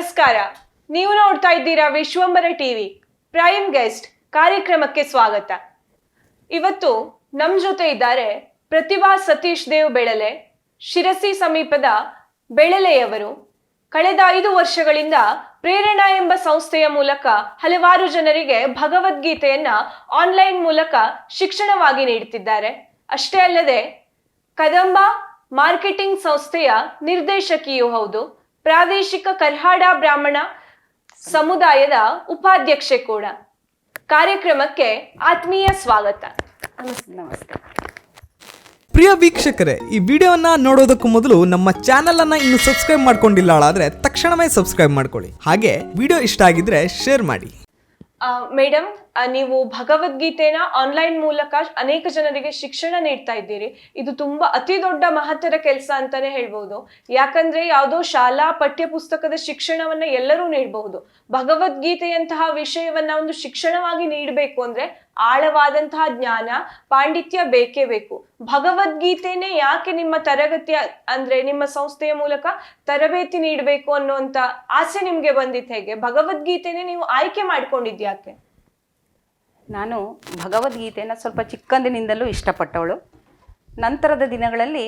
ನಮಸ್ಕಾರ. ನೀವು ನೋಡ್ತಾ ಇದ್ದೀರಾ ವಿಶ್ವಂಬರ ಟಿವಿ. ಪ್ರೈಮ್ ಗೆಸ್ಟ್ ಕಾರ್ಯಕ್ರಮಕ್ಕೆ ಸ್ವಾಗತ. ಇವತ್ತು ನಮ್ಮ ಜೊತೆ ಇದ್ದಾರೆ ಪ್ರತಿಭಾ ಸತೀಶ್ ದೇವ್ ಬೆಳಲೆ, ಶಿರಸಿ ಸಮೀಪದ ಬೆಳಲೆಯವರು. ಕಳೆದ 5 ವರ್ಷಗಳಿಂದ ಪ್ರೇರಣಾ ಎಂಬ ಸಂಸ್ಥೆಯ ಮೂಲಕ ಹಲವಾರು ಜನರಿಗೆ ಭಗವದ್ಗೀತೆಯನ್ನ ಆನ್ಲೈನ್ ಮೂಲಕ ಶಿಕ್ಷಣವಾಗಿ ನೀಡುತ್ತಿದ್ದಾರೆ. ಅಷ್ಟೇ ಅಲ್ಲದೆ ಕದಂಬ ಮಾರ್ಕೆಟಿಂಗ್ ಸಂಸ್ಥೆಯ ನಿರ್ದೇಶಕಿಯೂ ಹೌದು. ಪ್ರಾದೇಶಿಕ ಕರ್ಹಾಡ ಬ್ರಾಹ್ಮಣ ಸಮುದಾಯದ ಉಪಾಧ್ಯಕ್ಷೆ ಕೂಡ. ಕಾರ್ಯಕ್ರಮಕ್ಕೆ ಆತ್ಮೀಯ ಸ್ವಾಗತ. ನಮಸ್ತೆ. ಪ್ರಿಯ ವೀಕ್ಷಕರೇ, ಈ ವಿಡಿಯೋನ ನೋಡೋದಕ್ಕೂ ಮೊದಲು ನಮ್ಮ ಚಾನೆಲ್ ಅನ್ನ ಇನ್ನು ಸಬ್ಸ್ಕ್ರೈಬ್ ಮಾಡ್ಕೊಂಡಿಲ್ಲ ಆದ್ರೆ ತಕ್ಷಣವೇ ಸಬ್ಸ್ಕ್ರೈಬ್ ಮಾಡ್ಕೊಳ್ಳಿ. ಹಾಗೆ ವಿಡಿಯೋ ಇಷ್ಟ ಆಗಿದ್ರೆ ಶೇರ್ ಮಾಡಿ. ಮೇಡಮ್, ನೀವು ಭಗವದ್ಗೀತೆನ ಆನ್ಲೈನ್ ಮೂಲಕ ಅನೇಕ ಜನರಿಗೆ ಶಿಕ್ಷಣ ನೀಡ್ತಾ ಇದ್ದೀರಿ. ಇದು ತುಂಬಾ ಅತಿ ದೊಡ್ಡ ಮಹತ್ತರ ಕೆಲಸ ಅಂತಾನೆ ಹೇಳ್ಬಹುದು. ಯಾಕಂದ್ರೆ ಯಾವುದೋ ಶಾಲಾ ಪಠ್ಯ ಪುಸ್ತಕದ ಶಿಕ್ಷಣವನ್ನ ಎಲ್ಲರೂ ನೀಡಬಹುದು. ಭಗವದ್ಗೀತೆಯಂತಹ ವಿಷಯವನ್ನ ಒಂದು ಶಿಕ್ಷಣವಾಗಿ ನೀಡಬೇಕು ಅಂದ್ರೆ ಆಳವಾದಂತಹ ಜ್ಞಾನ, ಪಾಂಡಿತ್ಯ ಬೇಕೇ ಬೇಕು. ಭಗವದ್ಗೀತೆನೇ ಯಾಕೆ ನಿಮ್ಮ ತರಗತಿಯ ಅಂದ್ರೆ ನಿಮ್ಮ ಸಂಸ್ಥೆಯ ಮೂಲಕ ತರಬೇತಿ ನೀಡಬೇಕು ಅನ್ನುವಂತ ಆಸೆ ನಿಮ್ಗೆ ಬಂದಿತ್ತು ಹೇಗೆ? ಭಗವದ್ಗೀತೆನೇ ನೀವು ಆಯ್ಕೆ ಮಾಡ್ಕೊಂಡಿದ್ಯಾಕೆ? ನಾನು ಭಗವದ್ಗೀತೆಯನ್ನು ಸ್ವಲ್ಪ ಚಿಕ್ಕಂದಿನಿಂದಲೂ ಇಷ್ಟಪಟ್ಟವಳು. ನಂತರದ ದಿನಗಳಲ್ಲಿ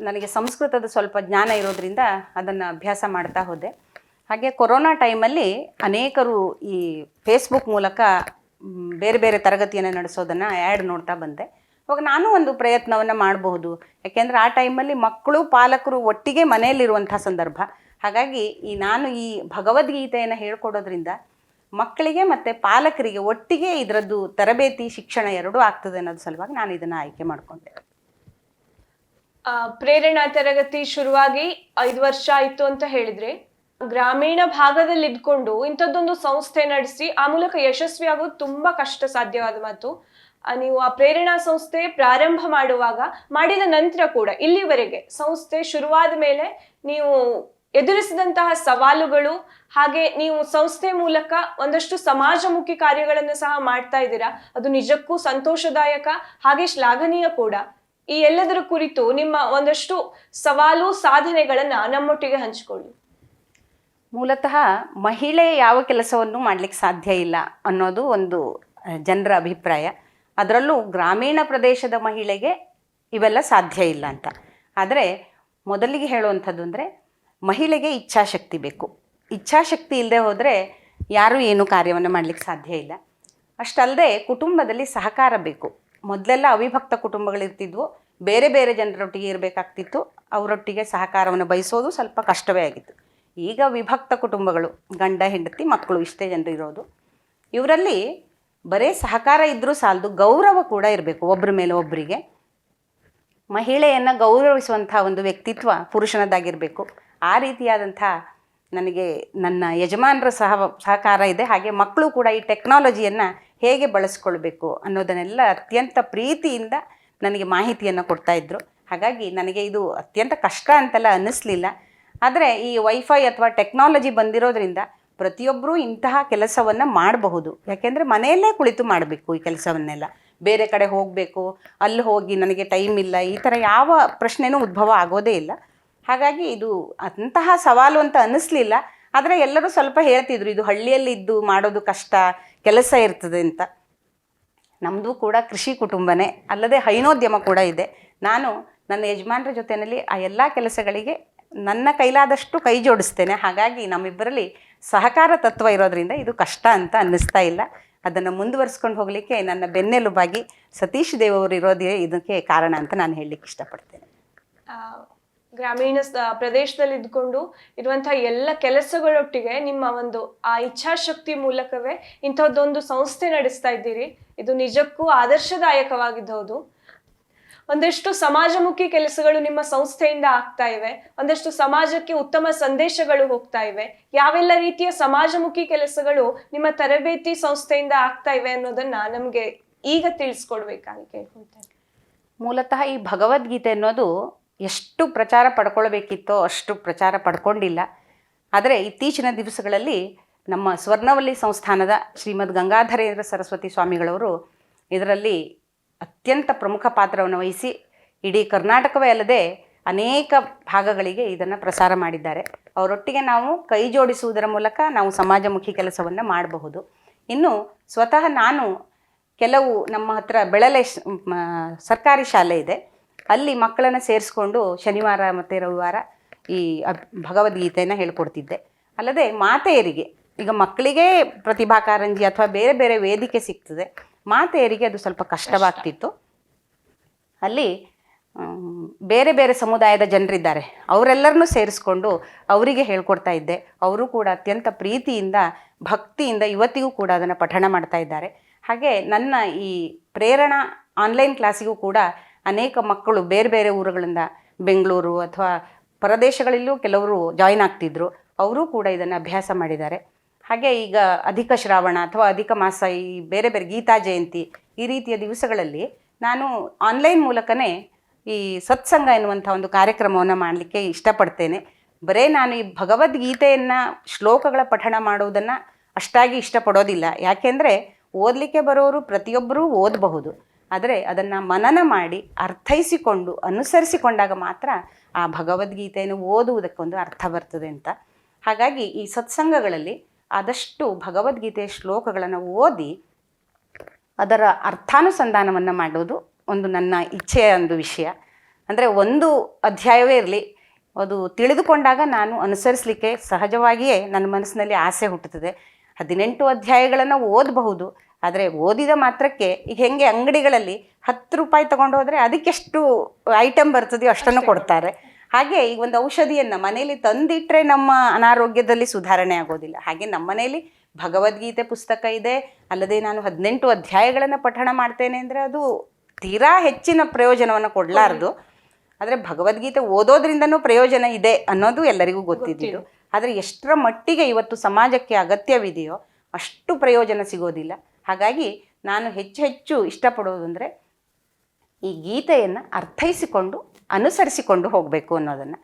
ನನಗೆ ಸಂಸ್ಕೃತದ ಸ್ವಲ್ಪ ಜ್ಞಾನ ಇರೋದ್ರಿಂದ ಅದನ್ನು ಅಭ್ಯಾಸ ಮಾಡ್ತಾ ಹೋದೆ. ಹಾಗೆ ಕೊರೋನಾ ಟೈಮಲ್ಲಿ ಅನೇಕರು ಈ ಫೇಸ್ಬುಕ್ ಮೂಲಕ ಬೇರೆ ಬೇರೆ ತರಗತಿಯನ್ನು ನಡೆಸೋದನ್ನು ಆ್ಯಡ್ ನೋಡ್ತಾ ಬಂದೆ. ಇವಾಗ ನಾನು ಒಂದು ಪ್ರಯತ್ನವನ್ನು ಮಾಡಬಹುದು, ಯಾಕೆಂದರೆ ಆ ಟೈಮಲ್ಲಿ ಮಕ್ಕಳು ಪಾಲಕರು ಒಟ್ಟಿಗೆ ಮನೆಯಲ್ಲಿರುವಂಥ ಸಂದರ್ಭ. ಹಾಗಾಗಿ ನಾನು ಈ ಭಗವದ್ಗೀತೆಯನ್ನು ಹೇಳ್ಕೊಡೋದ್ರಿಂದ ಮಕ್ಕಳಿಗೆ ಮತ್ತು ಪಾಲಕರಿಗೆ ಒಟ್ಟಿಗೆ ಇದರದ್ದು ತರಬೇತಿ ಶಿಕ್ಷಣ ಎರಡೂ ಆಗ್ತದೆ ಅನ್ನೋದು ಸಲುವಾಗಿ ನಾನು ಇದನ್ನು ಆಯ್ಕೆ ಮಾಡಿಕೊಂಡೆ. ಪ್ರೇರಣಾ ತರಗತಿ ಶುರುವಾಗಿ 5 ವರ್ಷ ಆಯಿತು ಅಂತ ಹೇಳಿದ್ರೆ, ಗ್ರಾಮೀಣ ಭಾಗದಲ್ಲಿ ಇದ್ಕೊಂಡು ಇಂಥದ್ದೊಂದು ಸಂಸ್ಥೆ ನಡೆಸಿ ಆ ಮೂಲಕ ಯಶಸ್ವಿ ಆಗೋದು ತುಂಬಾ ಕಷ್ಟ ಸಾಧ್ಯವಾದ ಮಾತು. ನೀವು ಆ ಪ್ರೇರಣಾ ಸಂಸ್ಥೆ ಪ್ರಾರಂಭ ಮಾಡಿದ ನಂತರ ಕೂಡ ಇಲ್ಲಿವರೆಗೆ ಸಂಸ್ಥೆ ಶುರುವಾದ ಮೇಲೆ ನೀವು ಎದುರಿಸಿದಂತಹ ಸವಾಲುಗಳು, ಹಾಗೆ ನೀವು ಸಂಸ್ಥೆ ಮೂಲಕ ಒಂದಷ್ಟು ಸಮಾಜಮುಖಿ ಕಾರ್ಯಗಳನ್ನು ಸಹ ಮಾಡ್ತಾ ಇದ್ದೀರಾ, ಅದು ನಿಜಕ್ಕೂ ಸಂತೋಷದಾಯಕ ಹಾಗೆ ಶ್ಲಾಘನೀಯ ಕೂಡ. ಈ ಎಲ್ಲದರ ಕುರಿತು ನಿಮ್ಮ ಒಂದಷ್ಟು ಸವಾಲು ಸಾಧನೆಗಳನ್ನ ನಮ್ಮೊಟ್ಟಿಗೆ ಹಂಚಿಕೊಳ್ಳಿ. ಮೂಲತಃ ಮಹಿಳೆ ಯಾವ ಕೆಲಸವನ್ನು ಮಾಡಲಿಕ್ಕೆ ಸಾಧ್ಯ ಇಲ್ಲ ಅನ್ನೋದು ಒಂದು ಜನರ ಅಭಿಪ್ರಾಯ. ಅದರಲ್ಲೂ ಗ್ರಾಮೀಣ ಪ್ರದೇಶದ ಮಹಿಳೆಗೆ ಇವೆಲ್ಲ ಸಾಧ್ಯ ಇಲ್ಲ ಅಂತ. ಆದರೆ ಮೊದಲಿಗೆ ಹೇಳುವಂಥದ್ದು ಅಂದರೆ ಮಹಿಳೆಗೆ ಇಚ್ಛಾಶಕ್ತಿ ಬೇಕು. ಇಚ್ಛಾಶಕ್ತಿ ಇಲ್ಲದೆ ಹೋದರೆ ಯಾರೂ ಏನೂ ಕಾರ್ಯವನ್ನು ಮಾಡಲಿಕ್ಕೆ ಸಾಧ್ಯ ಇಲ್ಲ. ಅಷ್ಟಲ್ಲದೆ ಕುಟುಂಬದಲ್ಲಿ ಸಹಕಾರ ಬೇಕು. ಮೊದಲೆಲ್ಲ ಅವಿಭಕ್ತ ಕುಟುಂಬಗಳಿರ್ತಿದ್ವು, ಬೇರೆ ಬೇರೆ ಜನರೊಟ್ಟಿಗೆ ಇರಬೇಕಾಗ್ತಿತ್ತು, ಅವರೊಟ್ಟಿಗೆ ಸಹಕಾರವನ್ನು ಬಯಸೋದು ಸ್ವಲ್ಪ ಕಷ್ಟವೇ ಆಗಿತ್ತು. ಈಗ ವಿಭಕ್ತ ಕುಟುಂಬಗಳು, ಗಂಡ ಹೆಂಡತಿ ಮಕ್ಕಳು ಇಷ್ಟೇ ಜನರು ಇರೋದು. ಇವರಲ್ಲಿ ಬರೀ ಸಹಕಾರ ಇದ್ದರೂ ಸಾಲದು, ಗೌರವ ಕೂಡ ಇರಬೇಕು ಒಬ್ಬರ ಮೇಲೆ ಒಬ್ಬರಿಗೆ. ಮಹಿಳೆಯನ್ನು ಗೌರವಿಸುವಂಥ ಒಂದು ವ್ಯಕ್ತಿತ್ವ ಪುರುಷನದ್ದಾಗಿರಬೇಕು. ಆ ರೀತಿಯಾದಂಥ ನನಗೆ ನನ್ನ ಯಜಮಾನರ ಸಹಕಾರ ಇದೆ. ಹಾಗೆ ಮಕ್ಕಳು ಕೂಡ ಈ ಟೆಕ್ನಾಲಜಿಯನ್ನು ಹೇಗೆ ಬಳಸ್ಕೊಳ್ಬೇಕು ಅನ್ನೋದನ್ನೆಲ್ಲ ಅತ್ಯಂತ ಪ್ರೀತಿಯಿಂದ ನನಗೆ ಮಾಹಿತಿಯನ್ನು ಕೊಡ್ತಾಯಿದ್ರು. ಹಾಗಾಗಿ ನನಗೆ ಇದು ಅತ್ಯಂತ ಕಷ್ಟ ಅಂತೆಲ್ಲ ಅನ್ನಿಸ್ಲಿಲ್ಲ. ಆದರೆ ಈ ವೈಫೈ ಅಥವಾ ಟೆಕ್ನಾಲಜಿ ಬಂದಿರೋದ್ರಿಂದ ಪ್ರತಿಯೊಬ್ಬರೂ ಇಂತಹ ಕೆಲಸವನ್ನು ಮಾಡಬಹುದು. ಯಾಕೆಂದರೆ ಮನೆಯಲ್ಲೇ ಕುಳಿತು ಮಾಡಬೇಕು ಈ ಕೆಲಸವನ್ನೆಲ್ಲ, ಬೇರೆ ಕಡೆ ಹೋಗಬೇಕು, ಅಲ್ಲಿ ಹೋಗಿ ನನಗೆ ಟೈಮ್ ಇಲ್ಲ, ಈ ಥರ ಯಾವ ಪ್ರಶ್ನೆನೂ ಉದ್ಭವ ಆಗೋದೇ ಇಲ್ಲ. ಹಾಗಾಗಿ ಇದು ಅಂತಹ ಸವಾಲು ಅಂತ ಅನ್ನಿಸ್ಲಿಲ್ಲ. ಆದರೆ ಎಲ್ಲರೂ ಸ್ವಲ್ಪ ಹೇಳ್ತಿದ್ರು ಇದು ಹಳ್ಳಿಯಲ್ಲಿ ಇದ್ದು ಮಾಡೋದು ಕಷ್ಟ, ಕೆಲಸ ಇರ್ತದೆ ಅಂತ. ನಮ್ಮದು ಕೂಡ ಕೃಷಿ ಕುಟುಂಬನೇ, ಅಲ್ಲದೆ ಹೈನೋದ್ಯಮ ಕೂಡ ಇದೆ. ನಾನು ನನ್ನ ಯಜಮಾನರ ಜೊತೆಯಲ್ಲಿ ಆ ಎಲ್ಲ ಕೆಲಸಗಳಿಗೆ ನನ್ನ ಕೈಲಾದಷ್ಟು ಕೈ ಜೋಡಿಸ್ತೇನೆ. ಹಾಗಾಗಿ ನಮ್ಮಿಬ್ಬರಲ್ಲಿ ಸಹಕಾರ ತತ್ವ ಇರೋದ್ರಿಂದ ಇದು ಕಷ್ಟ ಅಂತ ಅನ್ನಿಸ್ತಾ ಇಲ್ಲ. ಅದನ್ನು ಮುಂದುವರಿಸ್ಕೊಂಡು ಹೋಗಲಿಕ್ಕೆ ನನ್ನ ಬೆನ್ನೆಲುಬಾಗಿ ಸತೀಶ್ ದೇವ್ ಅವರು ಇರೋದೇ ಇದಕ್ಕೆ ಕಾರಣ ಅಂತ ನಾನು ಹೇಳಲಿಕ್ಕೆ ಇಷ್ಟಪಡ್ತೇನೆ. ಗ್ರಾಮೀಣ ಪ್ರದೇಶದಲ್ಲಿ ಇದ್ಕೊಂಡು ಇರುವಂತಹ ಎಲ್ಲ ಕೆಲಸಗಳೊಟ್ಟಿಗೆ ನಿಮ್ಮ ಒಂದು ಆ ಇಚ್ಛಾಶಕ್ತಿ ಮೂಲಕವೇ ಇಂಥದ್ದೊಂದು ಸಂಸ್ಥೆ ನಡೆಸ್ತಾ ಇದ್ದೀರಿ. ಇದು ನಿಜಕ್ಕೂ ಆದರ್ಶದಾಯಕವಾಗಿದ್ದು. ಒಂದಷ್ಟು ಸಮಾಜಮುಖಿ ಕೆಲಸಗಳು ನಿಮ್ಮ ಸಂಸ್ಥೆಯಿಂದ ಆಗ್ತಾ ಇವೆ, ಒಂದಷ್ಟು ಸಮಾಜಕ್ಕೆ ಉತ್ತಮ ಸಂದೇಶಗಳು ಹೋಗ್ತಾ ಇವೆ. ಯಾವೆಲ್ಲ ರೀತಿಯ ಸಮಾಜಮುಖಿ ಕೆಲಸಗಳು ನಿಮ್ಮ ತರಬೇತಿ ಸಂಸ್ಥೆಯಿಂದ ಆಗ್ತಾ ಇವೆ ಅನ್ನೋದನ್ನ ನಮ್ಗೆ ಈಗ ತಿಳಿಸ್ಕೊಡ್ಬೇಕಾಗಿ ಕೇಳ್ಕೊಳ್ತೇನೆ. ಮೂಲತಃ ಈ ಭಗವದ್ಗೀತೆ ಅನ್ನೋದು ಎಷ್ಟು ಪ್ರಚಾರ ಪಡ್ಕೊಳ್ಬೇಕಿತ್ತೋ ಅಷ್ಟು ಪ್ರಚಾರ ಪಡ್ಕೊಂಡಿಲ್ಲ. ಆದರೆ ಇತ್ತೀಚಿನ ದಿವಸಗಳಲ್ಲಿ ನಮ್ಮ ಸ್ವರ್ಣವಲ್ಲಿ ಸಂಸ್ಥಾನದ ಶ್ರೀಮದ್ ಗಂಗಾಧರೇಂದ್ರ ಸರಸ್ವತಿ ಸ್ವಾಮಿಗಳವರು ಇದರಲ್ಲಿ ಅತ್ಯಂತ ಪ್ರಮುಖ ಪಾತ್ರವನ್ನು ವಹಿಸಿ ಇಡೀ ಕರ್ನಾಟಕವೇ ಅಲ್ಲದೆ ಅನೇಕ ಭಾಗಗಳಿಗೆ ಇದನ್ನು ಪ್ರಸಾರ ಮಾಡಿದ್ದಾರೆ. ಅವರೊಟ್ಟಿಗೆ ನಾವು ಕೈ ಜೋಡಿಸುವುದರ ಮೂಲಕ ನಾವು ಸಮಾಜಮುಖಿ ಕೆಲಸವನ್ನು ಮಾಡಬಹುದು. ಇನ್ನು ಸ್ವತಃ ನಾನು ಕೆಲವು ನಮ್ಮ ಹತ್ರ ಬೆಳಲೆ ಸರ್ಕಾರಿ ಶಾಲೆ ಇದೆ, ಅಲ್ಲಿ ಮಕ್ಕಳನ್ನು ಸೇರಿಸ್ಕೊಂಡು ಶನಿವಾರ ಮತ್ತು ರವಿವಾರ ಈ ಭಗವದ್ಗೀತೆಯನ್ನು ಹೇಳ್ಕೊಡ್ತಿದ್ದೆ. ಅಲ್ಲದೆ ಮಾತೆಯರಿಗೆ, ಈಗ ಮಕ್ಕಳಿಗೆ ಪ್ರತಿಭಾ ಕಾರಂಜಿ ಅಥವಾ ಬೇರೆ ಬೇರೆ ವೇದಿಕೆ ಸಿಗ್ತದೆ, ಮಾತೆಯರಿಗೆ ಅದು ಸ್ವಲ್ಪ ಕಷ್ಟವಾಗ್ತಿತ್ತು. ಅಲ್ಲಿ ಬೇರೆ ಬೇರೆ ಸಮುದಾಯದ ಜನರಿದ್ದಾರೆ, ಅವರೆಲ್ಲರನ್ನೂ ಸೇರಿಸ್ಕೊಂಡು ಅವರಿಗೆ ಹೇಳ್ಕೊಡ್ತಾ ಇದ್ದೆ. ಅವರು ಕೂಡ ಅತ್ಯಂತ ಪ್ರೀತಿಯಿಂದ ಭಕ್ತಿಯಿಂದ ಇವತ್ತಿಗೂ ಕೂಡ ಅದನ್ನು ಪಠಣ ಮಾಡ್ತಾ ಇದ್ದಾರೆ. ಹಾಗೆ ನನ್ನ ಈ ಪ್ರೇರಣಾ ಆನ್ಲೈನ್ ಕ್ಲಾಸಿಗೂ ಕೂಡ ಅನೇಕ ಮಕ್ಕಳು ಬೇರೆ ಬೇರೆ ಊರುಗಳಿಂದ, ಬೆಂಗಳೂರು ಅಥವಾ ಪರದೇಶಗಳಲ್ಲೂ ಕೆಲವರು ಜಾಯಿನ್ ಆಗ್ತಿದ್ರು, ಅವರೂ ಕೂಡ ಇದನ್ನು ಅಭ್ಯಾಸ ಮಾಡಿದ್ದಾರೆ. ಹಾಗೆ ಈಗ ಅಧಿಕ ಶ್ರಾವಣ ಅಥವಾ ಅಧಿಕ ಮಾಸ, ಈ ಬೇರೆ ಬೇರೆ ಗೀತಾ ಜಯಂತಿ ಈ ರೀತಿಯ ದಿವಸಗಳಲ್ಲಿ ನಾನು ಆನ್ಲೈನ್ ಮೂಲಕನೇ ಈ ಸತ್ಸಂಗ ಎನ್ನುವಂಥ ಒಂದು ಕಾರ್ಯಕ್ರಮವನ್ನು ಮಾಡಲಿಕ್ಕೆ ಇಷ್ಟಪಡ್ತೇನೆ. ಬರೀ ನಾನು ಈ ಭಗವದ್ಗೀತೆಯನ್ನು ಶ್ಲೋಕಗಳ ಪಠಣ ಮಾಡುವುದನ್ನು ಅಷ್ಟಾಗಿ ಇಷ್ಟಪಡೋದಿಲ್ಲ. ಯಾಕೆಂದರೆ ಓದಲಿಕ್ಕೆ ಬರೋರು ಪ್ರತಿಯೊಬ್ಬರೂ ಓದಬಹುದು, ಆದರೆ ಅದನ್ನು ಮನನ ಮಾಡಿ ಅರ್ಥೈಸಿಕೊಂಡು ಅನುಸರಿಸಿಕೊಂಡಾಗ ಮಾತ್ರ ಆ ಭಗವದ್ಗೀತೆಯನ್ನು ಓದುವುದಕ್ಕೊಂದು ಅರ್ಥ ಬರ್ತದೆ ಅಂತ. ಹಾಗಾಗಿ ಈ ಸತ್ಸಂಗಗಳಲ್ಲಿ ಆದಷ್ಟು ಭಗವದ್ಗೀತೆಯ ಶ್ಲೋಕಗಳನ್ನು ಓದಿ ಅದರ ಅರ್ಥಾನುಸಂಧಾನವನ್ನು ಮಾಡೋದು ಒಂದು ನನ್ನ ಇಚ್ಛೆಯ ಒಂದು ವಿಷಯ. ಅಂದರೆ ಒಂದು ಅಧ್ಯಾಯವೇ ಇರಲಿ, ಅದು ತಿಳಿದುಕೊಂಡಾಗ ನಾನು ಅನುಸರಿಸಲಿಕ್ಕೆ ಸಹಜವಾಗಿಯೇ ನನ್ನ ಮನಸ್ಸಿನಲ್ಲಿ ಆಸೆ ಹುಟ್ಟುತ್ತದೆ. 18 ಅಧ್ಯಾಯಗಳನ್ನು ಓದಬಹುದು, ಆದರೆ ಓದಿದ ಮಾತ್ರಕ್ಕೆ ಈಗ ಹೆಂಗೆ ಅಂಗಡಿಗಳಲ್ಲಿ 10 ರೂಪಾಯಿ ತೊಗೊಂಡು ಹೋದರೆ ಅದಕ್ಕೆಷ್ಟು ಐಟಮ್ ಬರ್ತದೆಯೋ ಅಷ್ಟನ್ನು ಕೊಡ್ತಾರೆ. ಹಾಗೆ ಈಗ ಒಂದು ಔಷಧಿಯನ್ನು ಮನೆಯಲ್ಲಿ ತಂದಿಟ್ಟರೆ ನಮ್ಮ ಅನಾರೋಗ್ಯದಲ್ಲಿ ಸುಧಾರಣೆ ಆಗೋದಿಲ್ಲ. ಹಾಗೆ ನಮ್ಮ ಮನೆಯಲ್ಲಿ ಭಗವದ್ಗೀತೆ ಪುಸ್ತಕ ಇದೆ, ಅಲ್ಲದೆ ನಾನು 18 ಅಧ್ಯಾಯಗಳನ್ನು ಪಠಣ ಮಾಡ್ತೇನೆ ಅಂದರೆ ಅದು ತೀರಾ ಹೆಚ್ಚಿನ ಪ್ರಯೋಜನವನ್ನು ಕೊಡಲಾರ್ದು. ಆದರೆ ಭಗವದ್ಗೀತೆ ಓದೋದ್ರಿಂದನೂ ಪ್ರಯೋಜನ ಇದೆ ಅನ್ನೋದು ಎಲ್ಲರಿಗೂ ಗೊತ್ತಿದ್ದು, ಆದರೆ ಎಷ್ಟರ ಮಟ್ಟಿಗೆ ಇವತ್ತು ಸಮಾಜಕ್ಕೆ ಅಗತ್ಯವಿದೆಯೋ ಅಷ್ಟು ಪ್ರಯೋಜನ ಸಿಗೋದಿಲ್ಲ. ಹಾಗಾಗಿ ನಾನು ಹೆಚ್ಚು ಇಷ್ಟಪಡೋದು ಅಂದರೆ ಈ ಗೀತೆಯನ್ನು ಅರ್ಥೈಸಿಕೊಂಡು ಅನುಸರಿಸಿಕೊಂಡು ಹೋಗಬೇಕು ಅನ್ನೋದನ್ನು.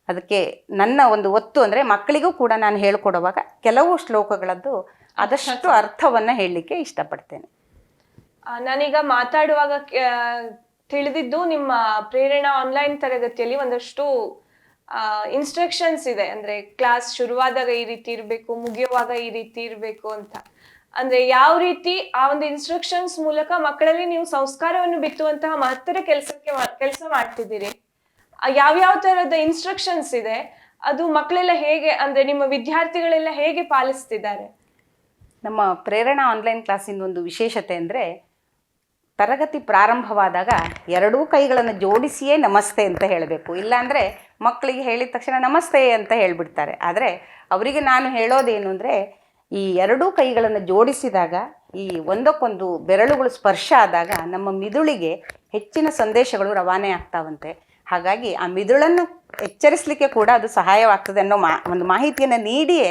ಅದಕ್ಕೆ ನನ್ನ ಒಂದು ಒತ್ತು ಅಂದರೆ ಮಕ್ಕಳಿಗೂ ಕೂಡ ನಾನು ಹೇಳ್ಕೊಡುವಾಗ ಕೆಲವು ಶ್ಲೋಕಗಳದ್ದು ಆದಷ್ಟು ಅರ್ಥವನ್ನು ಹೇಳಲಿಕ್ಕೆ ಇಷ್ಟಪಡ್ತೇನೆ. ನಾನೀಗ ಮಾತಾಡುವಾಗ ತಿಳಿದಿದ್ದು ನಿಮ್ಮ ಪ್ರೇರಣಾ ಆನ್ಲೈನ್ ತರಗತಿಯಲ್ಲಿ ಒಂದಷ್ಟು ಇನ್ಸ್ಟ್ರಕ್ಷನ್ಸ್ ಇದೆ. ಅಂದ್ರೆ ಕ್ಲಾಸ್ ಶುರುವಾದಾಗ ಈ ರೀತಿ ಇರಬೇಕು, ಮುಗಿಯುವಾಗ ಈ ರೀತಿ ಇರಬೇಕು ಅಂತ. ಅಂದ್ರೆ ಯಾವ ರೀತಿ ಆ ಒಂದು ಇನ್ಸ್ಟ್ರಕ್ಷನ್ಸ್ ಮೂಲಕ ಮಕ್ಕಳಲ್ಲಿ ನೀವು ಸಂಸ್ಕಾರವನ್ನು ಬಿತ್ತುವಂತಹ ಮಹತ್ತರ ಕೆಲಸ ಮಾಡ್ತಿದ್ದೀರಿ. ಯಾವ್ಯಾವ ತರದ ಇನ್ಸ್ಟ್ರಕ್ಷನ್ಸ್ ಇದೆ, ಅದು ಮಕ್ಕಳೆಲ್ಲ ಹೇಗೆ, ಅಂದ್ರೆ ನಿಮ್ಮ ವಿದ್ಯಾರ್ಥಿಗಳೆಲ್ಲ ಹೇಗೆ ಪಾಲಿಸ್ತಿದ್ದಾರೆ? ನಮ್ಮ ಪ್ರೇರಣಾ ಆನ್ಲೈನ್ ಕ್ಲಾಸಿನ ಒಂದು ವಿಶೇಷತೆ ಅಂದರೆ ತರಗತಿ ಪ್ರಾರಂಭವಾದಾಗ ಎರಡೂ ಕೈಗಳನ್ನು ಜೋಡಿಸಿಯೇ ನಮಸ್ತೆ ಅಂತ ಹೇಳಬೇಕು. ಇಲ್ಲಾಂದರೆ ಮಕ್ಕಳಿಗೆ ಹೇಳಿದ ತಕ್ಷಣ ನಮಸ್ತೆ ಅಂತ ಹೇಳಿಬಿಡ್ತಾರೆ. ಆದರೆ ಅವರಿಗೆ ನಾನು ಹೇಳೋದೇನು ಅಂದರೆ ಈ ಎರಡೂ ಕೈಗಳನ್ನು ಜೋಡಿಸಿದಾಗ ಈ ಒಂದಕ್ಕೊಂದು ಬೆರಳುಗಳು ಸ್ಪರ್ಶ ಆದಾಗ ನಮ್ಮ ಮಿದುಳಿಗೆ ಹೆಚ್ಚಿನ ಸಂದೇಶಗಳು ರವಾನೆ ಆಗ್ತಾವಂತೆ. ಹಾಗಾಗಿ ಆ ಮಿದುಳನ್ನು ಎಚ್ಚರಿಸಲಿಕ್ಕೆ ಕೂಡ ಅದು ಸಹಾಯವಾಗ್ತದೆ ಅನ್ನೋ ಒಂದು ಮಾಹಿತಿಯನ್ನು ನೀಡಿಯೇ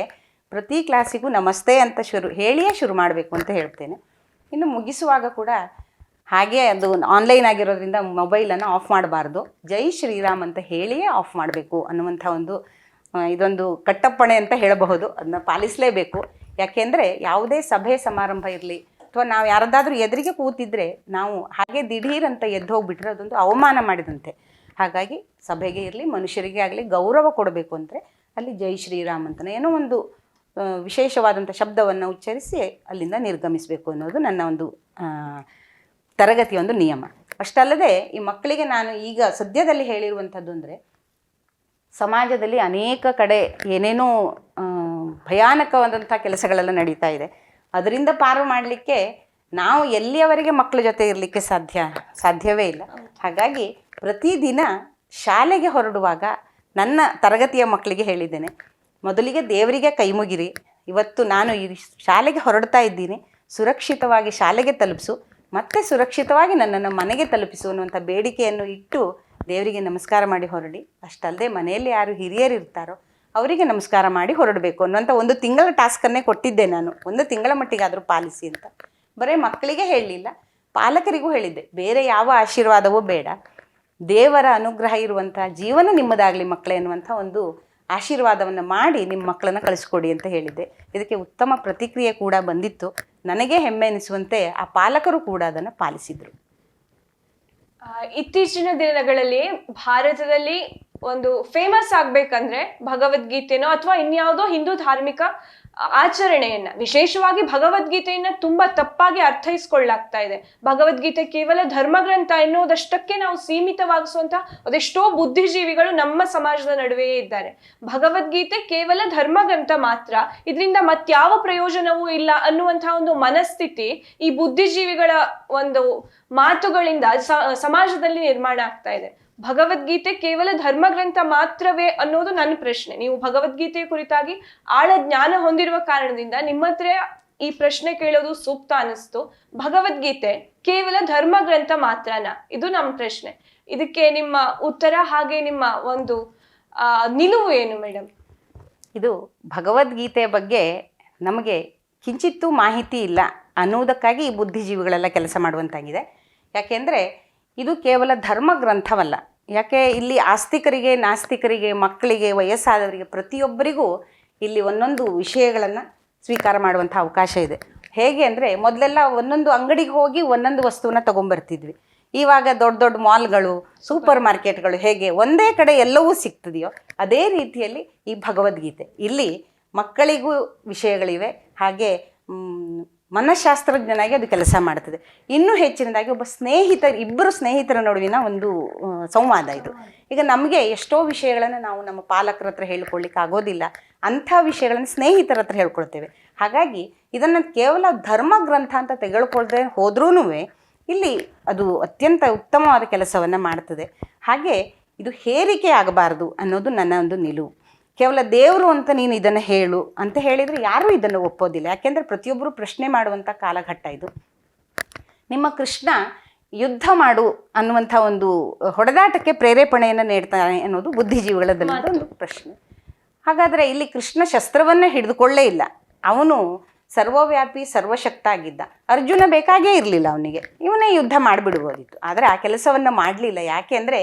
ಪ್ರತಿ ಕ್ಲಾಸಿಗೂ ನಮಸ್ತೆ ಅಂತ ಹೇಳಿಯೇ ಶುರು ಮಾಡಬೇಕು ಅಂತ ಹೇಳ್ತೇನೆ. ಇನ್ನು ಮುಗಿಸುವಾಗ ಕೂಡ ಹಾಗೆ ಅದು ಆನ್ಲೈನ್ ಆಗಿರೋದ್ರಿಂದ ಮೊಬೈಲನ್ನು ಆಫ್ ಮಾಡಬಾರ್ದು, ಜೈ ಶ್ರೀರಾಮ್ ಅಂತ ಹೇಳಿಯೇ ಆಫ್ ಮಾಡಬೇಕು ಅನ್ನುವಂಥ ಒಂದು ಇದೊಂದು ಕಟ್ಟಪ್ಪಣೆ ಅಂತ ಹೇಳಬಹುದು. ಅದನ್ನ ಪಾಲಿಸಲೇಬೇಕು. ಯಾಕೆಂದರೆ ಯಾವುದೇ ಸಭೆ ಸಮಾರಂಭ ಇರಲಿ ಅಥವಾ ನಾವು ಯಾರದಾದ್ರೂ ಎದುರಿಗೆ ಕೂತಿದ್ರೆ ನಾವು ಹಾಗೆ ದಿಢೀರಂತ ಎದ್ದು ಹೋಗ್ಬಿಟ್ರೆ ಅದೊಂದು ಅವಮಾನ ಮಾಡಿದಂತೆ. ಹಾಗಾಗಿ ಸಭೆಗೆ ಇರಲಿ ಮನುಷ್ಯರಿಗೆ ಆಗಲಿ ಗೌರವ ಕೊಡಬೇಕು ಅಂದರೆ ಅಲ್ಲಿ ಜೈ ಶ್ರೀರಾಮ್ ಅಂತಲೇ ಏನೋ ಒಂದು ವಿಶೇಷವಾದಂಥ ಶಬ್ದವನ್ನು ಉಚ್ಚರಿಸಿ ಅಲ್ಲಿಂದ ನಿರ್ಗಮಿಸಬೇಕು ಅನ್ನೋದು ನನ್ನ ಒಂದು ತರಗತಿಯ ಒಂದು ನಿಯಮ. ಅಷ್ಟಲ್ಲದೆ ಈ ಮಕ್ಕಳಿಗೆ ನಾನು ಈಗ ಸದ್ಯದಲ್ಲಿ ಹೇಳಿರುವಂಥದ್ದು ಅಂದರೆ ಸಮಾಜದಲ್ಲಿ ಅನೇಕ ಕಡೆ ಏನೇನೋ ಭಯಾನಕವಾದಂಥ ಕೆಲಸಗಳೆಲ್ಲ ನಡೀತಾ ಇದೆ. ಅದರಿಂದ ಪಾರು ಮಾಡಲಿಕ್ಕೆ ನಾವು ಎಲ್ಲಿಯವರೆಗೆ ಮಕ್ಕಳ ಜೊತೆ ಇರಲಿಕ್ಕೆ ಸಾಧ್ಯವೇ ಇಲ್ಲ. ಹಾಗಾಗಿ ಪ್ರತಿದಿನ ಶಾಲೆಗೆ ಹೊರಡುವಾಗ ನನ್ನ ತರಗತಿಯ ಮಕ್ಕಳಿಗೆ ಹೇಳಿದ್ದೇನೆ, ಮೊದಲಿಗೆ ದೇವರಿಗೆ ಕೈ ಮುಗಿರಿ, ಇವತ್ತು ನಾನು ಈ ಶಾಲೆಗೆ ಹೊರಡ್ತಾ ಇದ್ದೀನಿ, ಸುರಕ್ಷಿತವಾಗಿ ಶಾಲೆಗೆ ತಲುಪಿಸು, ಮತ್ತೆ ಸುರಕ್ಷಿತವಾಗಿ ನನ್ನನ್ನು ಮನೆಗೆ ತಲುಪಿಸು ಅನ್ನುವಂಥ ಬೇಡಿಕೆಯನ್ನು ಇಟ್ಟು ದೇವರಿಗೆ ನಮಸ್ಕಾರ ಮಾಡಿ ಹೊರಡಿ. ಅಷ್ಟಲ್ಲದೆ ಮನೆಯಲ್ಲಿ ಯಾರು ಹಿರಿಯರು ಇರ್ತಾರೋ ಅವರಿಗೆ ನಮಸ್ಕಾರ ಮಾಡಿ ಹೊರಡಬೇಕು ಅನ್ನುವಂಥ ಒಂದು ತಿಂಗಳ ಟಾಸ್ಕನ್ನೇ ಕೊಟ್ಟಿದ್ದೆ ನಾನು. ಒಂದು ತಿಂಗಳ ಮಟ್ಟಿಗಾದರೂ ಪಾಲಿಸಿ ಅಂತ. ಬರೀ ಮಕ್ಕಳಿಗೆ ಹೇಳಲಿಲ್ಲ, ಪಾಲಕರಿಗೂ ಹೇಳಿದ್ದೆ. ಬೇರೆ ಯಾವ ಆಶೀರ್ವಾದವೂ ಬೇಡ, ದೇವರ ಅನುಗ್ರಹ ಇರುವಂಥ ಜೀವನ ನಿಮ್ಮದಾಗಲಿ ಮಕ್ಕಳೇ ಅನ್ನುವಂಥ ಒಂದು ಆಶೀರ್ವಾದವನ್ನು ಮಾಡಿ ನಿಮ್ಮ ಮಕ್ಕಳನ್ನು ಕಳಿಸ್ಕೊಡಿ ಅಂತ ಹೇಳಿದ್ದೆ. ಇದಕ್ಕೆ ಉತ್ತಮ ಪ್ರತಿಕ್ರಿಯೆ ಕೂಡ ಬಂದಿತ್ತು. ನನಗೆ ಹೆಮ್ಮೆ ಎನಿಸುವಂತೆ ಆ ಪಾಲಕರು ಕೂಡ ಅದನ್ನು ಪಾಲಿಸಿದರು. ಇತ್ತೀಚಿನ ದಿನಗಳಲ್ಲಿ ಭಾರತದಲ್ಲಿ ಒಂದು ಫೇಮಸ್ ಆಗ್ಬೇಕಂದ್ರೆ ಭಗವದ್ಗೀತೆನೋ ಅಥವಾ ಇನ್ಯಾವುದೋ ಹಿಂದೂ ಧಾರ್ಮಿಕ ಆಚರಣೆಯನ್ನ, ವಿಶೇಷವಾಗಿ ಭಗವದ್ಗೀತೆಯನ್ನ ತುಂಬಾ ತಪ್ಪಾಗಿ ಅರ್ಥೈಸ್ಕೊಳ್ಳಾಗ್ತಾ ಇದೆ. ಭಗವದ್ಗೀತೆ ಕೇವಲ ಧರ್ಮಗ್ರಂಥ ಎನ್ನುವುದಷ್ಟಕ್ಕೆ ನಾವು ಸೀಮಿತವಾಗಿಸುವಂತ ಅದೆಷ್ಟೋ ಬುದ್ಧಿಜೀವಿಗಳು ನಮ್ಮ ಸಮಾಜದ ನಡುವೆಯೇ ಇದ್ದಾರೆ. ಭಗವದ್ಗೀತೆ ಕೇವಲ ಧರ್ಮಗ್ರಂಥ ಮಾತ್ರ, ಇದರಿಂದ ಮತ್ಯಾವ ಪ್ರಯೋಜನವೂ ಇಲ್ಲ ಅನ್ನುವಂತಹ ಒಂದು ಮನಸ್ಥಿತಿ ಈ ಬುದ್ಧಿಜೀವಿಗಳ ಒಂದು ಮಾತುಗಳಿಂದ ಸಮಾಜದಲ್ಲಿ ನಿರ್ಮಾಣ ಆಗ್ತಾ ಇದೆ. ಭಗವದ್ಗೀತೆ ಕೇವಲ ಧರ್ಮಗ್ರಂಥ ಮಾತ್ರವೇ ಅನ್ನೋದು ನನ್ನ ಪ್ರಶ್ನೆ. ನೀವು ಭಗವದ್ಗೀತೆಯ ಕುರಿತಾಗಿ ಆಳ ಜ್ಞಾನ ಹೊಂದಿರುವ ಕಾರಣದಿಂದ ನಿಮ್ಮ ಹತ್ರ ಈ ಪ್ರಶ್ನೆ ಕೇಳೋದು ಸೂಕ್ತ ಅನಿಸ್ತು. ಭಗವದ್ಗೀತೆ ಕೇವಲ ಧರ್ಮಗ್ರಂಥ ಮಾತ್ರನಾ? ಇದು ನಮ್ಮ ಪ್ರಶ್ನೆ. ಇದಕ್ಕೆ ನಿಮ್ಮ ಉತ್ತರ ಹಾಗೆ ನಿಮ್ಮ ಒಂದು ನಿಲುವು ಏನು ಮೇಡಮ್? ಇದು ಭಗವದ್ಗೀತೆಯ ಬಗ್ಗೆ ನಮಗೆ ಕಿಂಚಿತ್ತೂ ಮಾಹಿತಿ ಇಲ್ಲ ಅನ್ನುವುದಕ್ಕಾಗಿ ಈ ಬುದ್ಧಿಜೀವಿಗಳೆಲ್ಲ ಕೆಲಸ ಮಾಡುವಂತಾಗಿದೆ. ಯಾಕೆಂದರೆ ಇದು ಕೇವಲ ಧರ್ಮ ಗ್ರಂಥವಲ್ಲ. ಯಾಕೆ ಇಲ್ಲಿ ಆಸ್ತಿಕರಿಗೆ, ನಾಸ್ತಿಕರಿಗೆ, ಮಕ್ಕಳಿಗೆ, ವಯಸ್ಸಾದವರಿಗೆ ಪ್ರತಿಯೊಬ್ಬರಿಗೂ ಇಲ್ಲಿ ಒಂದೊಂದು ವಿಷಯಗಳನ್ನು ಸ್ವೀಕಾರ ಮಾಡುವಂಥ ಅವಕಾಶ ಇದೆ. ಹೇಗೆ ಅಂದರೆ ಮೊದಲೆಲ್ಲ ಒಂದೊಂದು ಅಂಗಡಿಗೆ ಹೋಗಿ ಒಂದೊಂದು ವಸ್ತುವನ್ನ ತೊಗೊಂಬರ್ತಿದ್ವಿ. ಇವಾಗ ದೊಡ್ಡ ದೊಡ್ಡ ಮಾಲ್ಗಳು, ಸೂಪರ್ ಮಾರ್ಕೆಟ್ಗಳು ಹೇಗೆ ಒಂದೇ ಕಡೆ ಎಲ್ಲವೂ ಸಿಗ್ತದೆಯೋ ಅದೇ ರೀತಿಯಲ್ಲಿ ಈ ಭಗವದ್ಗೀತೆ ಇಲ್ಲಿ ಮಕ್ಕಳಿಗೂ ವಿಷಯಗಳಿವೆ. ಹಾಗೆ ಮನಃಶಾಸ್ತ್ರಜ್ಞನಾಗಿ ಅದು ಕೆಲಸ ಮಾಡ್ತದೆ. ಇನ್ನೂ ಹೆಚ್ಚಿನದಾಗಿ ಇಬ್ಬರು ಸ್ನೇಹಿತರ ನಡುವಿನ ಒಂದು ಸಂವಾದ ಇದು. ಈಗ ನಮಗೆ ಎಷ್ಟೋ ವಿಷಯಗಳನ್ನು ನಾವು ನಮ್ಮ ಪಾಲಕರ ಹತ್ರ ಹೇಳ್ಕೊಳ್ಳಿಕ್ಕೆ ಆಗೋದಿಲ್ಲ, ಅಂಥ ವಿಷಯಗಳನ್ನು ಸ್ನೇಹಿತರ ಹತ್ರ ಹೇಳ್ಕೊಳ್ತೇವೆ. ಹಾಗಾಗಿ ಇದನ್ನು ಕೇವಲ ಧರ್ಮ ಗ್ರಂಥ ಅಂತ ತೆಗೆದುಕೊಳ್ದೆ ಹೋದ್ರೂ ಇಲ್ಲಿ ಅದು ಅತ್ಯಂತ ಉತ್ತಮವಾದ ಕೆಲಸವನ್ನು ಮಾಡ್ತದೆ. ಹಾಗೆ ಇದು ಹೇರಿಕೆ ಆಗಬಾರ್ದು ಅನ್ನೋದು ನನ್ನ ಒಂದು ನಿಲುವು. ಕೇವಲ ದೇವರು ಅಂತ ನೀನು ಇದನ್ನು ಹೇಳು ಅಂತ ಹೇಳಿದರೆ ಯಾರೂ ಇದನ್ನು ಒಪ್ಪೋದಿಲ್ಲ. ಯಾಕೆಂದರೆ ಪ್ರತಿಯೊಬ್ಬರು ಪ್ರಶ್ನೆ ಮಾಡುವಂಥ ಕಾಲಘಟ್ಟ ಇದು. ನಿಮ್ಮ ಕೃಷ್ಣ ಯುದ್ಧ ಮಾಡು ಅನ್ನುವಂಥ ಒಂದು ಹೊಡೆದಾಟಕ್ಕೆ ಪ್ರೇರೇಪಣೆಯನ್ನು ನೀಡ್ತಾನೆ ಅನ್ನೋದು ಬುದ್ಧಿಜೀವಿಗಳದಲ್ಲಿ ಒಂದು ಪ್ರಶ್ನೆ. ಹಾಗಾದರೆ ಇಲ್ಲಿ ಕೃಷ್ಣ ಶಸ್ತ್ರವನ್ನು ಹಿಡಿದುಕೊಳ್ಳೇ ಇಲ್ಲ. ಅವನು ಸರ್ವವ್ಯಾಪಿ ಸರ್ವಶಕ್ತ ಆಗಿದ್ದ. ಅರ್ಜುನ ಬೇಕಾಗೇ ಇರಲಿಲ್ಲ ಅವನಿಗೆ, ಇವನೇ ಯುದ್ಧ ಮಾಡಿಬಿಡ್ಬೋದಿತ್ತು. ಆದರೆ ಆ ಕೆಲಸವನ್ನು ಮಾಡಲಿಲ್ಲ. ಯಾಕೆ ಅಂದರೆ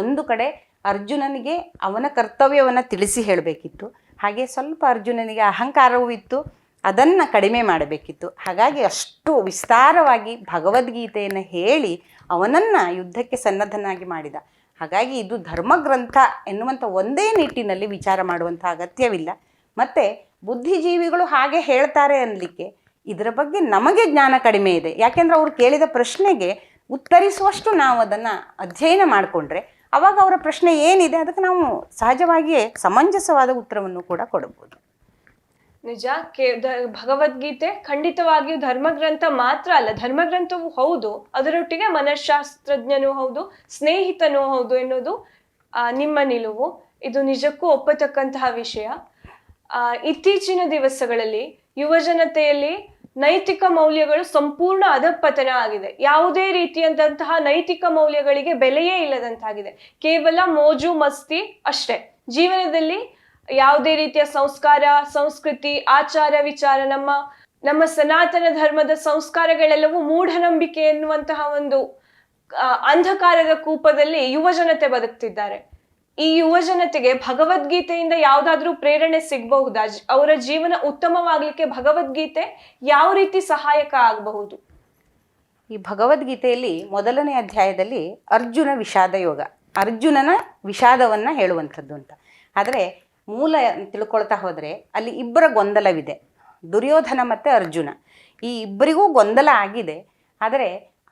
ಒಂದು ಕಡೆ ಅರ್ಜುನನಿಗೆ ಅವನ ಕರ್ತವ್ಯವನ್ನು ತಿಳಿಸಿ ಹೇಳಬೇಕಿತ್ತು. ಹಾಗೆ ಸ್ವಲ್ಪ ಅರ್ಜುನನಿಗೆ ಅಹಂಕಾರವೂ ಇತ್ತು, ಅದನ್ನು ಕಡಿಮೆ ಮಾಡಬೇಕಿತ್ತು. ಹಾಗಾಗಿ ಅಷ್ಟು ವಿಸ್ತಾರವಾಗಿ ಭಗವದ್ಗೀತೆಯನ್ನು ಹೇಳಿ ಅವನನ್ನು ಯುದ್ಧಕ್ಕೆ ಸನ್ನದ್ಧನಾಗಿ ಮಾಡಿದ. ಹಾಗಾಗಿ ಇದು ಧರ್ಮಗ್ರಂಥ ಎನ್ನುವಂಥ ಒಂದೇ ನಿಟ್ಟಿನಲ್ಲಿ ವಿಚಾರ ಮಾಡುವಂಥ ಅಗತ್ಯವಿಲ್ಲ. ಮತ್ತು ಬುದ್ಧಿಜೀವಿಗಳು ಹಾಗೆ ಹೇಳ್ತಾರೆ ಅನ್ನಲಿಕ್ಕೆ ಇದರ ಬಗ್ಗೆ ನಮಗೆ ಜ್ಞಾನ ಕಡಿಮೆ ಇದೆ. ಯಾಕೆಂದರೆ ಅವರು ಕೇಳಿದ ಪ್ರಶ್ನೆಗೆ ಉತ್ತರಿಸುವಷ್ಟು ನಾವು ಅದನ್ನು ಅಧ್ಯಯನ ಮಾಡಿಕೊಂಡ್ರೆ ಆವಾಗ ಅವರ ಪ್ರಶ್ನೆ ಏನಿದೆ ಅದಕ್ಕೆ ನಾವು ಸಹಜವಾಗಿಯೇ ಸಮಂಜಸವಾದ ಉತ್ತರವನ್ನು ಕೂಡ ಕೊಡಬಹುದು. ನಿಜ. ಭಗವದ್ಗೀತೆ ಖಂಡಿತವಾಗಿಯೂ ಧರ್ಮಗ್ರಂಥ ಮಾತ್ರ ಅಲ್ಲ, ಧರ್ಮಗ್ರಂಥವೂ ಹೌದು, ಅದರೊಟ್ಟಿಗೆ ಮನಃಶಾಸ್ತ್ರಜ್ಞನೂ ಹೌದು, ಸ್ನೇಹಿತನೂ ಹೌದು ಎನ್ನುವುದು ನಿಮ್ಮ ನಿಲುವು. ಇದು ನಿಜಕ್ಕೂ ಒಪ್ಪತಕ್ಕಂತಹ ವಿಷಯ. ಇತ್ತೀಚಿನ ದಿವಸಗಳಲ್ಲಿ ಯುವಜನತೆಯಲ್ಲಿ ನೈತಿಕ ಮೌಲ್ಯಗಳು ಸಂಪೂರ್ಣ ಅಧಪತನ ಆಗಿದೆ. ಯಾವುದೇ ರೀತಿಯಾದಂತಹ ನೈತಿಕ ಮೌಲ್ಯಗಳಿಗೆ ಬೆಲೆಯೇ ಇಲ್ಲದಂತಾಗಿದೆ. ಕೇವಲ ಮೋಜು ಮಸ್ತಿ ಅಷ್ಟೇ. ಜೀವನದಲ್ಲಿ ಯಾವುದೇ ರೀತಿಯ ಸಂಸ್ಕಾರ, ಸಂಸ್ಕೃತಿ, ಆಚಾರ ವಿಚಾರ, ನಮ್ಮ ಸನಾತನ ಧರ್ಮದ ಸಂಸ್ಕಾರಗಳೆಲ್ಲವೂ ಮೂಢನಂಬಿಕೆ ಎನ್ನುವಂತಹ ಒಂದು ಅಂಧಕಾರದ ಕೂಪದಲ್ಲಿ ಯುವಜನತೆ ಬದುಕ್ತಿದ್ದಾರೆ. ಈ ಯುವಜನತೆಗೆ ಭಗವದ್ಗೀತೆಯಿಂದ ಯಾವುದಾದ್ರೂ ಪ್ರೇರಣೆ ಸಿಗಬಹುದಾ? ಅವರ ಜೀವನ ಉತ್ತಮವಾಗ್ಲಿಕ್ಕೆ ಭಗವದ್ಗೀತೆ ಯಾವ ರೀತಿ ಸಹಾಯಕ ಆಗಬಹುದು? ಈ ಭಗವದ್ಗೀತೆಯಲ್ಲಿ ಮೊದಲನೇ ಅಧ್ಯಾಯದಲ್ಲಿ ಅರ್ಜುನ ವಿಷಾದ ಯೋಗ, ಅರ್ಜುನನ ವಿಷಾದವನ್ನು ಹೇಳುವಂಥದ್ದು ಅಂತ. ಆದರೆ ಮೂಲ ತಿಳ್ಕೊಳ್ತಾ ಹೋದರೆ ಅಲ್ಲಿ ಇಬ್ಬರ ಗೊಂದಲವಿದೆ, ದುರ್ಯೋಧನ ಮತ್ತು ಅರ್ಜುನ. ಈ ಇಬ್ಬರಿಗೂ ಗೊಂದಲ ಆಗಿದೆ. ಆದರೆ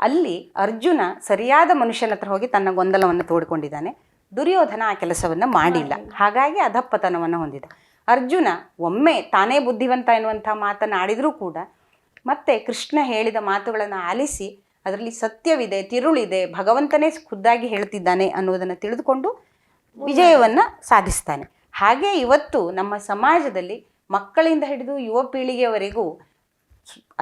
ಅಲ್ಲಿ ಅರ್ಜುನ ಸರಿಯಾದ ಮನುಷ್ಯನ ಹತ್ರ ಹೋಗಿ ತನ್ನ ಗೊಂದಲವನ್ನು ತೋಡಿಕೊಂಡಿದ್ದಾನೆ. ದುರ್ಯೋಧನ ಆ ಕೆಲಸವನ್ನು ಮಾಡಿಲ್ಲ. ಹಾಗಾಗಿ ಅಧಪ್ಪತನವನ್ನು ಹೊಂದಿದ. ಅರ್ಜುನ ಒಮ್ಮೆ ತಾನೇ ಬುದ್ಧಿವಂತ ಎನ್ನುವಂಥ ಮಾತನ್ನು ಆಡಿದರೂ ಕೂಡ ಮತ್ತೆ ಕೃಷ್ಣ ಹೇಳಿದ ಮಾತುಗಳನ್ನು ಆಲಿಸಿ ಅದರಲ್ಲಿ ಸತ್ಯವಿದೆ, ತಿರುಳಿದೆ, ಭಗವಂತನೇ ಖುದ್ದಾಗಿ ಹೇಳ್ತಿದ್ದಾನೆ ಅನ್ನೋದನ್ನು ತಿಳಿದುಕೊಂಡು ವಿಜಯವನ್ನು ಸಾಧಿಸ್ತಾನೆ. ಹಾಗೆ ಇವತ್ತು ನಮ್ಮ ಸಮಾಜದಲ್ಲಿ ಮಕ್ಕಳಿಂದ ಹಿಡಿದು ಯುವ ಪೀಳಿಗೆಯವರೆಗೂ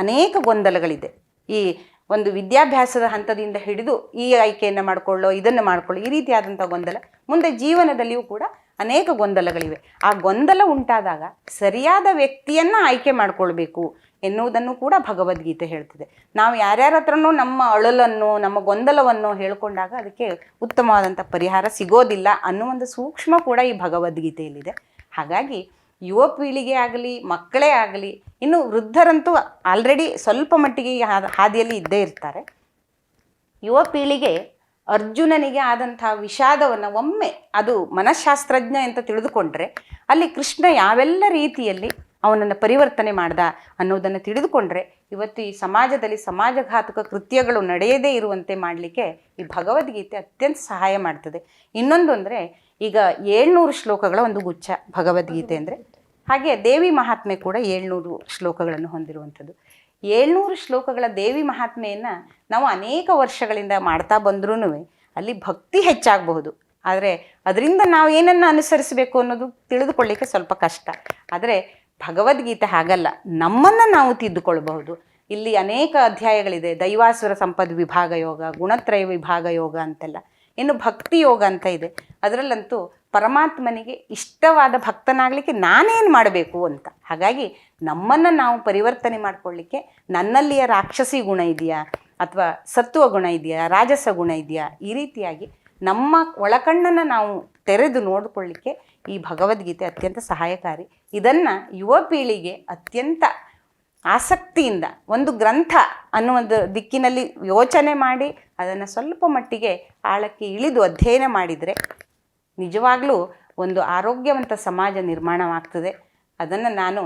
ಅನೇಕ ಗೊಂದಲಗಳಿದೆ. ಈ ಒಂದು ವಿದ್ಯಾಭ್ಯಾಸದ ಹಂತದಿಂದ ಹಿಡಿದು ಈ ಆಯ್ಕೆಯನ್ನು ಮಾಡಿಕೊಳ್ಳೋ, ಇದನ್ನು ಮಾಡಿಕೊಳ್ಳೋ, ಈ ರೀತಿಯಾದಂಥ ಗೊಂದಲ ಮುಂದೆ ಜೀವನದಲ್ಲಿಯೂ ಕೂಡ ಅನೇಕ ಗೊಂದಲಗಳಿವೆ. ಆ ಗೊಂದಲ ಉಂಟಾದಾಗ ಸರಿಯಾದ ವ್ಯಕ್ತಿಯನ್ನು ಆಯ್ಕೆ ಮಾಡಿಕೊಳ್ಬೇಕು ಎನ್ನುವುದನ್ನು ಕೂಡ ಭಗವದ್ಗೀತೆ ಹೇಳ್ತಿದೆ. ನಾವು ಯಾರ್ಯಾರ ಹತ್ರನೂ ನಮ್ಮ ಅಳಲನ್ನು, ನಮ್ಮ ಗೊಂದಲವನ್ನು ಹೇಳ್ಕೊಂಡಾಗ ಅದಕ್ಕೆ ಉತ್ತಮವಾದಂಥ ಪರಿಹಾರ ಸಿಗೋದಿಲ್ಲ ಅನ್ನೋ ಒಂದು ಸೂಕ್ಷ್ಮ ಕೂಡ ಈ ಭಗವದ್ಗೀತೆಯಲ್ಲಿದೆ. ಹಾಗಾಗಿ ಯುವ ಪೀಳಿಗೆ ಆಗಲಿ, ಮಕ್ಕಳೇ ಆಗಲಿ, ಇನ್ನು ವೃದ್ಧರಂತೂ ಆಲ್ರೆಡಿ ಸ್ವಲ್ಪ ಮಟ್ಟಿಗೆ ಈ ಹಾದಿಯಲ್ಲಿ ಇದ್ದೇ ಇರ್ತಾರೆ. ಯುವ ಪೀಳಿಗೆ ಅರ್ಜುನನಿಗೆ ಆದಂಥ ವಿಷಾದವನ್ನು ಒಮ್ಮೆ ಅದು ಮನಃಶಾಸ್ತ್ರಜ್ಞ ಅಂತ ತಿಳಿದುಕೊಂಡ್ರೆ ಅಲ್ಲಿ ಕೃಷ್ಣ ಯಾವೆಲ್ಲ ರೀತಿಯಲ್ಲಿ ಅವನನ್ನು ಪರಿವರ್ತನೆ ಮಾಡ್ದ ಅನ್ನೋದನ್ನು ತಿಳಿದುಕೊಂಡ್ರೆ ಇವತ್ತು ಈ ಸಮಾಜದಲ್ಲಿ ಸಮಾಜಘಾತಕ ಕೃತ್ಯಗಳು ನಡೆಯದೇ ಇರುವಂತೆ ಮಾಡಲಿಕ್ಕೆ ಈ ಭಗವದ್ಗೀತೆ ಅತ್ಯಂತ ಸಹಾಯ ಮಾಡ್ತದೆ. ಇನ್ನೊಂದು ಅಂದರೆ ಈಗ 700 ಶ್ಲೋಕಗಳ ಒಂದು ಗುಚ್ಛ ಭಗವದ್ಗೀತೆ ಅಂದರೆ, ಹಾಗೆ ದೇವಿ ಮಹಾತ್ಮೆ ಕೂಡ 700 ಶ್ಲೋಕಗಳನ್ನು ಹೊಂದಿರುವಂಥದ್ದು. 700 ಶ್ಲೋಕಗಳ ದೇವಿ ಮಹಾತ್ಮೆಯನ್ನು ನಾವು ಅನೇಕ ವರ್ಷಗಳಿಂದ ಮಾಡ್ತಾ ಬಂದ್ರೂ ಅಲ್ಲಿ ಭಕ್ತಿ ಹೆಚ್ಚಾಗಬಹುದು, ಆದರೆ ಅದರಿಂದ ನಾವು ಏನನ್ನು ಅನುಸರಿಸಬೇಕು ಅನ್ನೋದು ತಿಳಿದುಕೊಳ್ಳಿಕ್ಕೆ ಸ್ವಲ್ಪ ಕಷ್ಟ. ಆದರೆ ಭಗವದ್ಗೀತೆ ಹಾಗಲ್ಲ, ನಮ್ಮನ್ನು ನಾವು ತಿದ್ದುಕೊಳ್ಬಹುದು. ಇಲ್ಲಿ ಅನೇಕ ಅಧ್ಯಾಯಗಳಿದೆ, ದೈವಾಸುರ ಸಂಪದ್ ವಿಭಾಗ ಯೋಗ, ಗುಣತ್ರಯ ವಿಭಾಗ ಯೋಗ ಅಂತೆಲ್ಲ, ಇನ್ನು ಭಕ್ತಿ ಯೋಗ ಅಂತ ಇದೆ. ಅದರಲ್ಲಂತೂ ಪರಮಾತ್ಮನಿಗೆ ಇಷ್ಟವಾದ ಭಕ್ತನಾಗಲಿಕ್ಕೆ ನಾನೇನು ಮಾಡಬೇಕು ಅಂತ. ಹಾಗಾಗಿ ನಮ್ಮನ್ನು ನಾವು ಪರಿವರ್ತನೆ ಮಾಡಿಕೊಳ್ಳಿಕ್ಕೆ ನನ್ನಲ್ಲಿಯ ರಾಕ್ಷಸಿ ಗುಣ ಇದೆಯಾ ಅಥವಾ ಸತ್ವ ಗುಣ ಇದೆಯಾ, ರಾಜಸ ಗುಣ ಇದೆಯಾ, ಈ ರೀತಿಯಾಗಿ ನಮ್ಮ ಒಳಕಣ್ಣನ್ನು ನಾವು ತೆರೆದು ನೋಡಿಕೊಳ್ಳಿಕ್ಕೆ ಈ ಭಗವದ್ಗೀತೆ ಅತ್ಯಂತ ಸಹಾಯಕಾರಿ. ಇದನ್ನು ಯುವ ಪೀಳಿಗೆ ಅತ್ಯಂತ ಆಸಕ್ತಿಯಿಂದ ಒಂದು ಗ್ರಂಥ ಅನ್ನುವಂಥ ದಿಕ್ಕಿನಲ್ಲಿ ಯೋಚನೆ ಮಾಡಿ ಅದನ್ನು ಸ್ವಲ್ಪ ಮಟ್ಟಿಗೆ ಆಳಕ್ಕೆ ಇಳಿದು ಅಧ್ಯಯನ ಮಾಡಿದರೆ ನಿಜವಾಗಲೂ ಒಂದು ಆರೋಗ್ಯವಂತ ಸಮಾಜ ನಿರ್ಮಾಣವಾಗ್ತದೆ. ಅದನ್ನು ನಾನು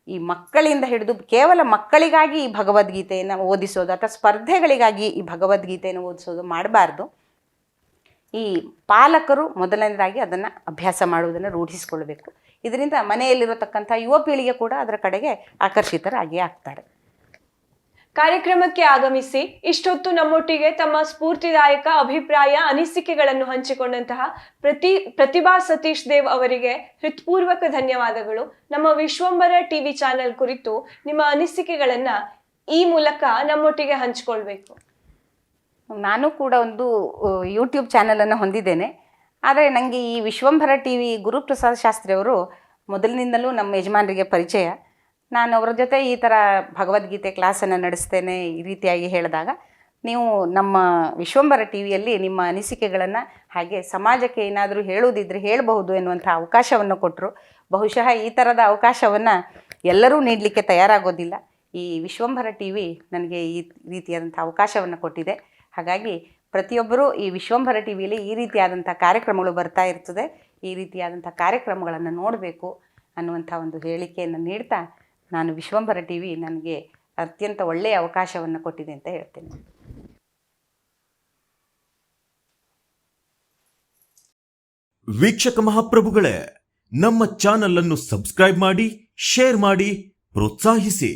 ಈ ಮಕ್ಕಳಿಂದ ಹಿಡಿದು ಕೇವಲ ಮಕ್ಕಳಿಗಾಗಿ ಈ ಭಗವದ್ಗೀತೆಯನ್ನು ಓದಿಸೋದು ಅಥವಾ ಸ್ಪರ್ಧೆಗಳಿಗಾಗಿ ಈ ಭಗವದ್ಗೀತೆಯನ್ನು ಓದಿಸೋದು ಮಾಡಬಾರ್ದು. ಈ ಪಾಲಕರು ಮೊದಲನೇದಾಗಿ ಅದನ್ನು ಅಭ್ಯಾಸ ಮಾಡುವುದನ್ನು ರೂಢಿಸಿಕೊಳ್ಬೇಕು. ಇದರಿಂದ ಮನೆಯಲ್ಲಿರತಕ್ಕಂಥ ಯುವ ಪೀಳಿಗೆ ಕೂಡ ಅದರ ಕಡೆಗೆ ಆಕರ್ಷಿತರಾಗಿ ಆಗ್ತಾರೆ. ಕಾರ್ಯಕ್ರಮಕ್ಕೆ ಆಗಮಿಸಿ ಇಷ್ಟೊತ್ತು ನಮ್ಮೊಟ್ಟಿಗೆ ತಮ್ಮ ಸ್ಫೂರ್ತಿದಾಯಕ ಅಭಿಪ್ರಾಯ ಅನಿಸಿಕೆಗಳನ್ನು ಹಂಚಿಕೊಂಡಂತಹ ಪ್ರತಿಭಾ ಸತೀಶ್ ದೇವ್ ಅವರಿಗೆ ಹೃತ್ಪೂರ್ವಕ ಧನ್ಯವಾದಗಳು. ನಮ್ಮ ವಿಶ್ವಂಬರ ಟಿವಿ ಚಾನೆಲ್ ಕುರಿತು ನಿಮ್ಮ ಅನಿಸಿಕೆಗಳನ್ನ ಈ ಮೂಲಕ ನಮ್ಮೊಟ್ಟಿಗೆ ಹಂಚಿಕೊಳ್ಬೇಕು. ನಾನು ಕೂಡ ಒಂದು ಯೂಟ್ಯೂಬ್ ಚಾನಲನ್ನು ಹೊಂದಿದ್ದೇನೆ. ಆದರೆ ನನಗೆ ಈ ವಿಶ್ವಂಭರ ಟಿ ವಿ ಗುರುಪ್ರಸಾದ್ ಶಾಸ್ತ್ರಿ ಅವರು ಮೊದಲಿನಿಂದಲೂ ನಮ್ಮ ಯಜಮಾನರಿಗೆ ಪರಿಚಯ. ನಾನು ಅವರ ಜೊತೆ ಈ ಥರ ಭಗವದ್ಗೀತೆ ಕ್ಲಾಸನ್ನು ನಡೆಸ್ತೇನೆ ಈ ರೀತಿಯಾಗಿ ಹೇಳಿದಾಗ, ನೀವು ನಮ್ಮ ವಿಶ್ವಂಭರ ಟಿ ವಿಯಲ್ಲಿ ನಿಮ್ಮ ಅನಿಸಿಕೆಗಳನ್ನು ಹಾಗೆ ಸಮಾಜಕ್ಕೆ ಏನಾದರೂ ಹೇಳುವುದಿದ್ರೆ ಹೇಳಬಹುದು ಎನ್ನುವಂಥ ಅವಕಾಶವನ್ನು ಕೊಟ್ಟರು. ಬಹುಶಃ ಈ ಥರದ ಅವಕಾಶವನ್ನು ಎಲ್ಲರೂ ನೀಡಲಿಕ್ಕೆ ತಯಾರಾಗೋದಿಲ್ಲ. ಈ ವಿಶ್ವಂಭರ ಟಿ ವಿ ನನಗೆ ಈ ರೀತಿಯಾದಂಥ ಅವಕಾಶವನ್ನು ಕೊಟ್ಟಿದೆ. ಹಾಗಾಗಿ ಪ್ರತಿಯೊಬ್ಬರೂ ಈ ವಿಶ್ವಂಭರ ಟಿ ವಿಯಲ್ಲಿ ಈ ರೀತಿಯಾದಂಥ ಕಾರ್ಯಕ್ರಮಗಳು ಬರ್ತಾ ಇರ್ತದೆ, ಈ ರೀತಿಯಾದಂಥ ಕಾರ್ಯಕ್ರಮಗಳನ್ನು ನೋಡಬೇಕು ಅನ್ನುವಂಥ ಒಂದು ಹೇಳಿಕೆಯನ್ನು ನೀಡ್ತಾ ನಾನು ವಿಶ್ವಂಭರ ಟಿ ವಿ ನನಗೆ ಅತ್ಯಂತ ಒಳ್ಳೆಯ ಅವಕಾಶವನ್ನು ಕೊಟ್ಟಿದೆ ಅಂತ ಹೇಳ್ತೇನೆ. ವೀಕ್ಷಕ ಮಹಾಪ್ರಭುಗಳೇ, ನಮ್ಮ ಚಾನಲ್ ಅನ್ನು ಸಬ್ಸ್ಕ್ರೈಬ್ ಮಾಡಿ, ಶೇರ್ ಮಾಡಿ, ಪ್ರೋತ್ಸಾಹಿಸಿ.